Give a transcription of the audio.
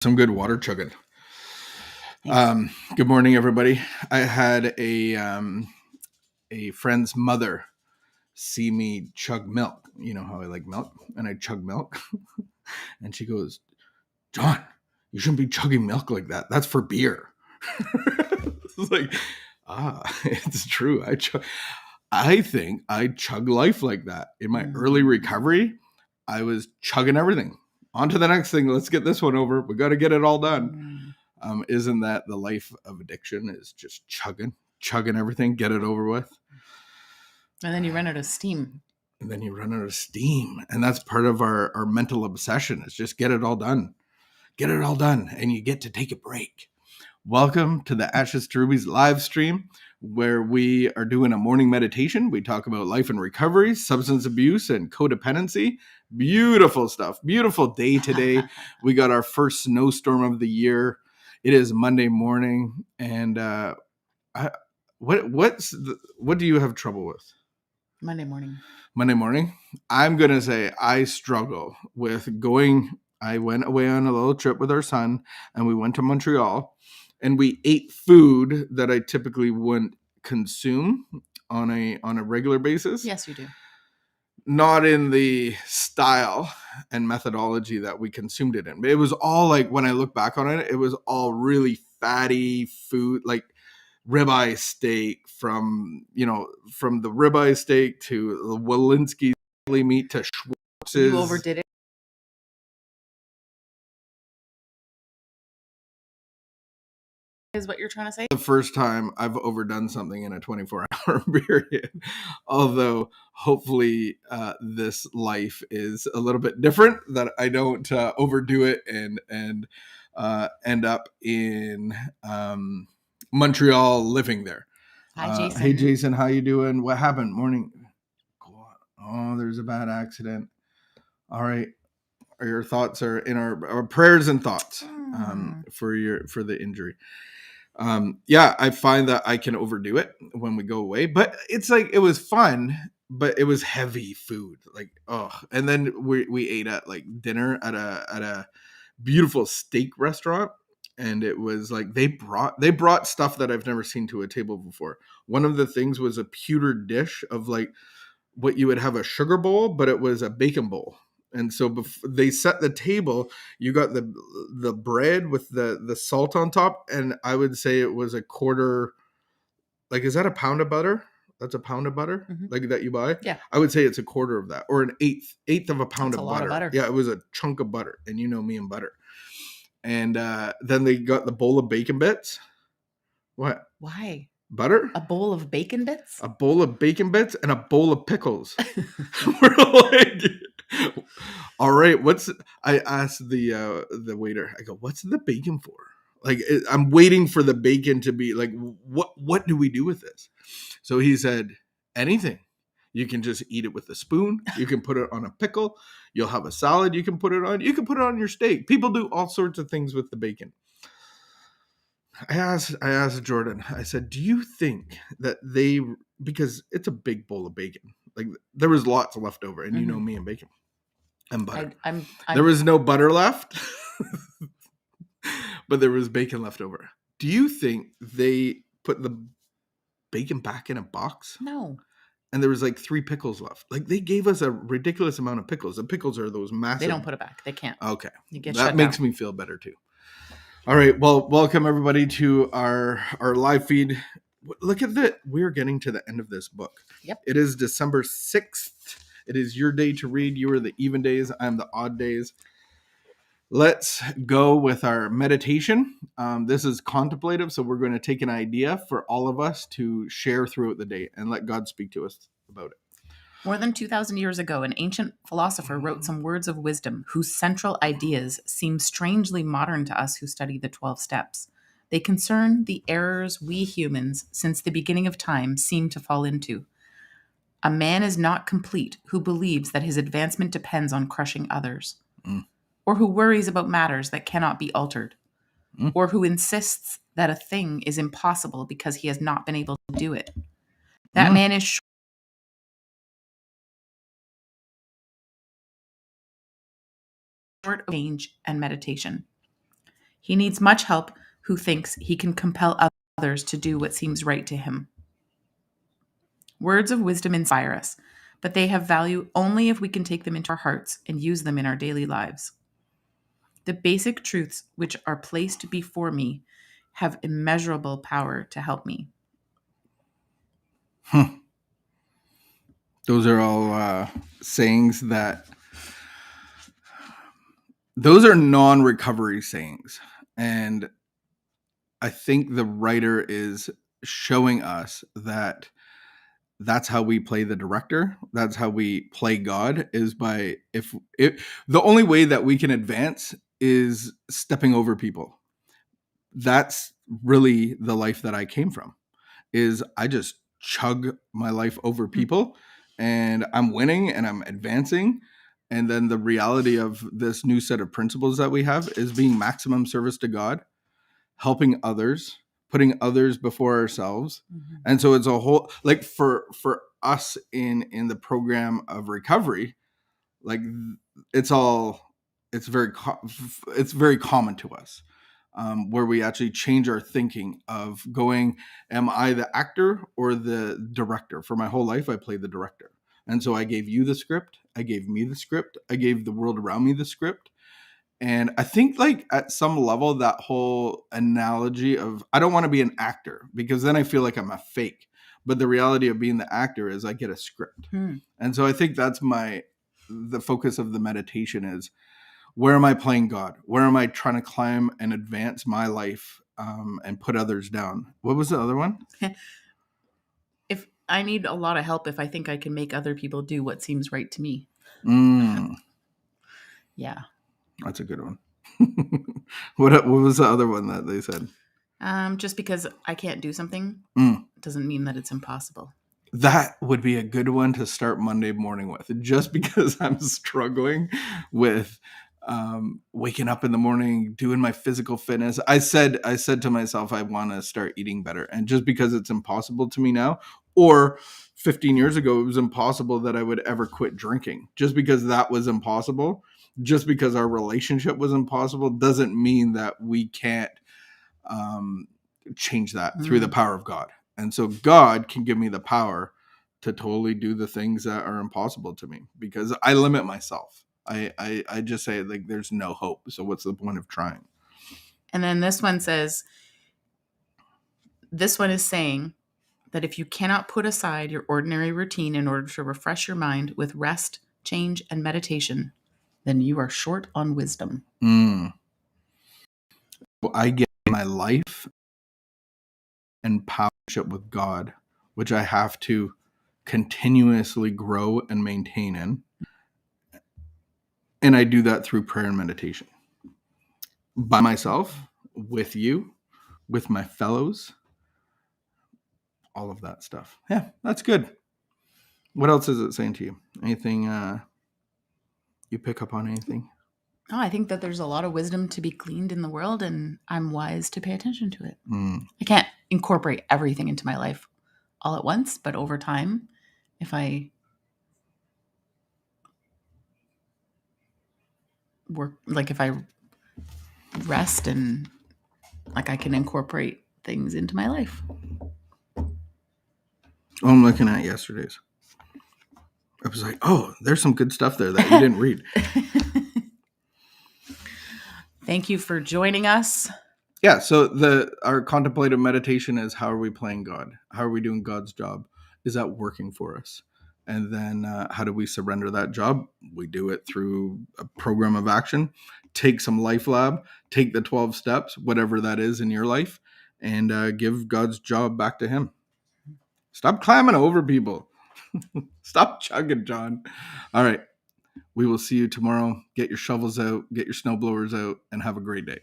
Some good water chugging. Good morning, everybody. I had a friend's mother see me chug milk. You know how I like milk, and I chug milk. And she goes, "John, you shouldn't be chugging milk like that. That's for beer." It's like, it's true. I think I chug life like that. In my early recovery, I was chugging everything. On to the next thing. Let's get this one over. We got to get it all done. Isn't that the life of addiction? Is just chugging everything, get it over with. And then you run out of steam. And that's part of our mental obsession, is just get it all done. Get it all done, and you get to take a break. Welcome to the Ashes to Rubies live stream, where we are doing a morning meditation. We talk about life and recovery, substance abuse, and codependency. Beautiful stuff. Beautiful day today. We got our first snowstorm of the year. It is Monday morning, and what do you have trouble with? Monday morning. I'm gonna say I struggle with going. I went away on a little trip with our son, and we went to Montreal, and we ate food that I typically wouldn't consume on a regular basis. Yes, you do. Not in the style and methodology that we consumed it in. It was all like, when I look back on it, it was all really fatty food, like ribeye steak from the ribeye steak to the Walensky meat to Schwartz's. You overdid it. Is what you're trying to say? The first time I've overdone something in a 24-hour period. Although hopefully this life is a little bit different, that I don't overdo it and end up in Montreal living there. Hi, Jason. Hey, Jason, how you doing? What happened? Morning. Oh, there's a bad accident. All right. Your thoughts are in our prayers and thoughts for the injury. I find that I can overdo it when we go away, but it's like, it was fun, but it was heavy food. Like, and then we ate at like dinner at a beautiful steak restaurant, and it was like they brought stuff that I've never seen to a table before. One of the things was a pewter dish of like what you would have a sugar bowl, but it was a bacon bowl. And so they set the table, you got the bread with the salt on top, and I would say it was a quarter. Like, is that a pound of butter? That's a pound of butter, like that you buy. Yeah, I would say it's a quarter of that, or an eighth of a pound. That's of a lot butter. of butter. Yeah, it was a chunk of butter, and you know me and butter. And then they got the bowl of bacon bits. What? Why? Butter? A bowl of bacon bits? A bowl of bacon bits and a bowl of pickles. We're like, all right, I asked the waiter, I go, what's the bacon for? Like, I'm waiting for the bacon to be like, what do we do with this? So he said, anything. You can just eat it with a spoon. You can put it on a pickle. You'll have a salad. You can put it on your steak. People do all sorts of things with the bacon. I asked Jordan, I said, do you think that because it's a big bowl of bacon, like there was lots left over, and you know me and bacon and butter. There was no butter left, but there was bacon left over. Do you think they put the bacon back in a box? No. And there was like 3 pickles left. Like, they gave us a ridiculous amount of pickles. The pickles are those massive. They don't put it back. They can't. Okay. That makes me feel better too. All right. Well, welcome everybody to our live feed. Look at that. We're getting to the end of this book. Yep. It is December 6th. It is your day to read. You are the even days. I'm the odd days. Let's go with our meditation. This is contemplative, so we're going to take an idea for all of us to share throughout the day and let God speak to us about it. More than 2,000 years ago, an ancient philosopher wrote some words of wisdom whose central ideas seem strangely modern to us who study the 12 steps. They concern the errors we humans, since the beginning of time, seem to fall into. A man is not complete who believes that his advancement depends on crushing others, or who worries about matters that cannot be altered, or who insists that a thing is impossible because he has not been able to do it. That man is short of change and meditation. He needs much help who thinks he can compel others to do what seems right to him. Words of wisdom inspire us, but they have value only if we can take them into our hearts and use them in our daily lives. The basic truths which are placed before me have immeasurable power to help me. Those are all sayings that, those are non-recovery sayings. And I think the writer is showing us that that's how we play the director. That's how we play God, is by the only way that we can advance is stepping over people. That's really the life that I came from, is I just chug my life over people and I'm winning and I'm advancing. And then the reality of this new set of principles that we have is being maximum service to God, helping others, putting others before ourselves. And so it's a whole, like, for us in the program of recovery, like, it's all, it's very common to us, where we actually change our thinking of going, am I the actor or the director? For my whole life I played the director, and so I gave you the script, I gave me the script, I gave the world around me the script. And I think, like, at some level, that whole analogy of, I don't want to be an actor because then I feel like I'm a fake. But the reality of being the actor is I get a script. And so I think that's the focus of the meditation is, where am I playing God? Where am I trying to climb and advance my life, and put others down? What was the other one? If I need a lot of help, if I think I can make other people do what seems right to me. Yeah. That's a good one. What was the other one that they said? Just because I can't do something doesn't mean that it's impossible. That would be a good one to start Monday morning with. Just because I'm struggling with waking up in the morning, doing my physical fitness. I said to myself, I want to start eating better. And just because it's impossible to me now, or 15 years ago, it was impossible that I would ever quit drinking. Just because that was impossible, just because our relationship was impossible, doesn't mean that we can't change that through the power of God. And so God can give me the power to totally do the things that are impossible to me, because I limit myself. I just say, like, there's no hope. So what's the point of trying? And then this one is saying that if you cannot put aside your ordinary routine in order to refresh your mind with rest, change, and meditation, then you are short on wisdom. I get my life and partnership with God, which I have to continuously grow and maintain in. And I do that through prayer and meditation. By myself, with you, with my fellows, all of that stuff. Yeah, that's good. What else is it saying to you? Anything you pick up on? Anything? Oh, I think that there's a lot of wisdom to be gleaned in the world, and I'm wise to pay attention to it. I can't incorporate everything into my life all at once, but over time, if I work, like if I rest and like I can incorporate things into my life. Oh, I'm looking at yesterday's. I was like, oh, there's some good stuff there that you didn't read. Thank you for joining us. Yeah, so our contemplative meditation is, how are we playing God? How are we doing God's job? Is that working for us? And then how do we surrender that job? We do it through a program of action. Take some LifeLab, take the 12 steps, whatever that is in your life, and give God's job back to him. Stop climbing over people. Stop chugging, John. All right. We will see you tomorrow. Get your shovels out, get your snowblowers out, and have a great day.